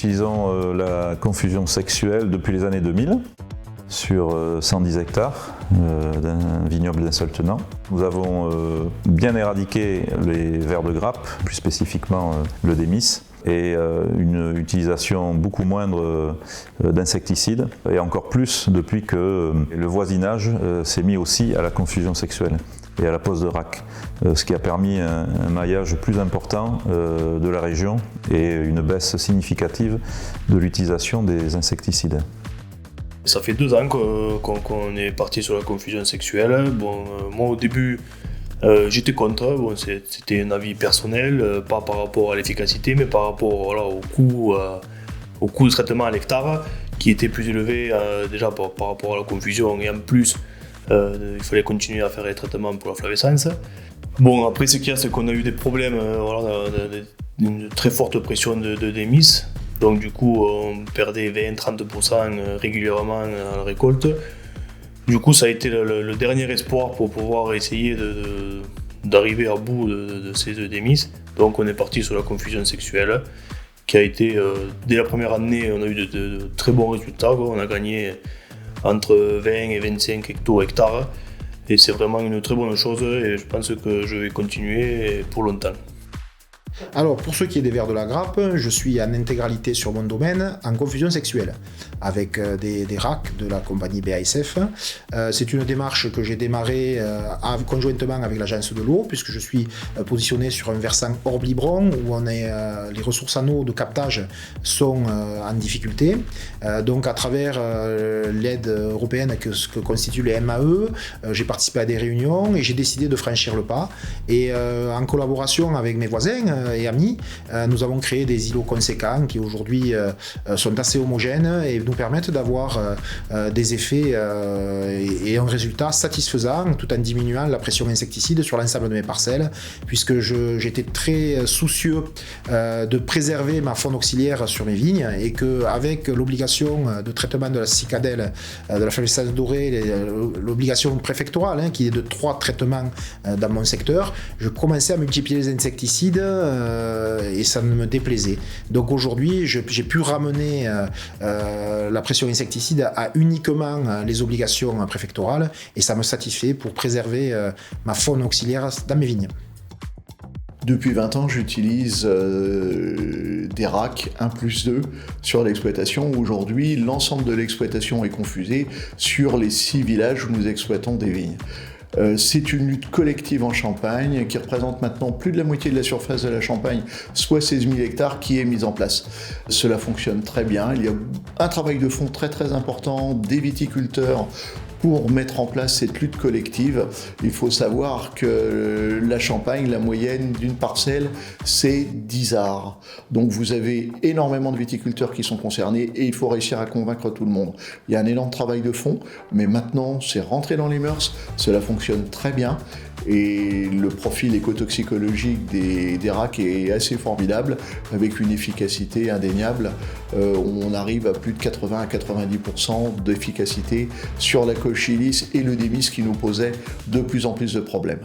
utilisons la confusion sexuelle depuis les années 2000 sur 110 hectares d'un vignoble d'un seul tenant. Nous avons bien éradiqué les vers de grappe, plus spécifiquement le démis, et une utilisation beaucoup moindre d'insecticides, et encore plus depuis que le voisinage s'est mis aussi à la confusion sexuelle et à la pose de rack, ce qui a permis un maillage plus important de la région et une baisse significative de l'utilisation des insecticides. Ça fait 2 ans qu'on est parti sur la confusion sexuelle. Moi au début j'étais contre, c'était un avis personnel, pas par rapport à l'efficacité mais par rapport au coût de traitement à l'hectare qui était plus élevé déjà par rapport à la confusion, et en plus il fallait continuer à faire les traitements pour la flavescence. Après ce qu'il y a, c'est qu'on a eu des problèmes, d'une très forte pression de démis. Donc du coup on perdait 20-30% régulièrement à la récolte. Du coup ça a été le dernier espoir pour pouvoir essayer d'arriver à bout de ces 2 démis. Donc on est parti sur la confusion sexuelle qui a été, dès la première année on a eu de très bons résultats. On a gagné entre 20 et 25 hectares et c'est vraiment une très bonne chose et je pense que je vais continuer pour longtemps. Alors, pour ce qui est des vers de la grappe, je suis en intégralité sur mon domaine en confusion sexuelle, avec des racks de la compagnie BASF. C'est une démarche que j'ai démarrée conjointement avec l'agence de l'eau, puisque je suis positionné sur un versant Orbe-Libron, où les ressources en eau de captage sont en difficulté. Donc, à travers l'aide européenne que constituent les MAE, j'ai participé à des réunions et j'ai décidé de franchir le pas. Et en collaboration avec mes voisins et amis, nous avons créé des îlots conséquents qui aujourd'hui sont assez homogènes et nous permettent d'avoir des effets et un résultat satisfaisant tout en diminuant la pression insecticide sur l'ensemble de mes parcelles, puisque j'étais très soucieux de préserver ma faune auxiliaire sur mes vignes et qu'avec l'obligation de traitement de la cicadelle, de la flavescence dorée, l'obligation préfectorale qui est de 3 traitements dans mon secteur, je commençais à multiplier les insecticides et ça ne me déplaisait. Donc aujourd'hui, j'ai pu ramener la pression insecticide à uniquement les obligations préfectorales et ça me satisfait pour préserver ma faune auxiliaire dans mes vignes. Depuis 20 ans, j'utilise des racks 1+2 sur l'exploitation. Aujourd'hui, l'ensemble de l'exploitation est confusé sur les 6 villages où nous exploitons des vignes. C'est une lutte collective en Champagne qui représente maintenant plus de la moitié de la surface de la Champagne, soit 16 000 hectares, qui est mise en place. Cela fonctionne très bien. Il y a un travail de fond très très important des viticulteurs pour mettre en place cette lutte collective. Il faut savoir que la Champagne, la moyenne d'une parcelle, c'est 10 arts. Donc vous avez énormément de viticulteurs qui sont concernés et il faut réussir à convaincre tout le monde. Il y a un énorme travail de fond, mais maintenant c'est rentré dans les mœurs, cela fonctionne très bien. Et le profil écotoxicologique des racks est assez formidable, avec une efficacité indéniable. On arrive à plus de 80 à 90% d'efficacité sur la cochilis et le démis qui nous posait de plus en plus de problèmes.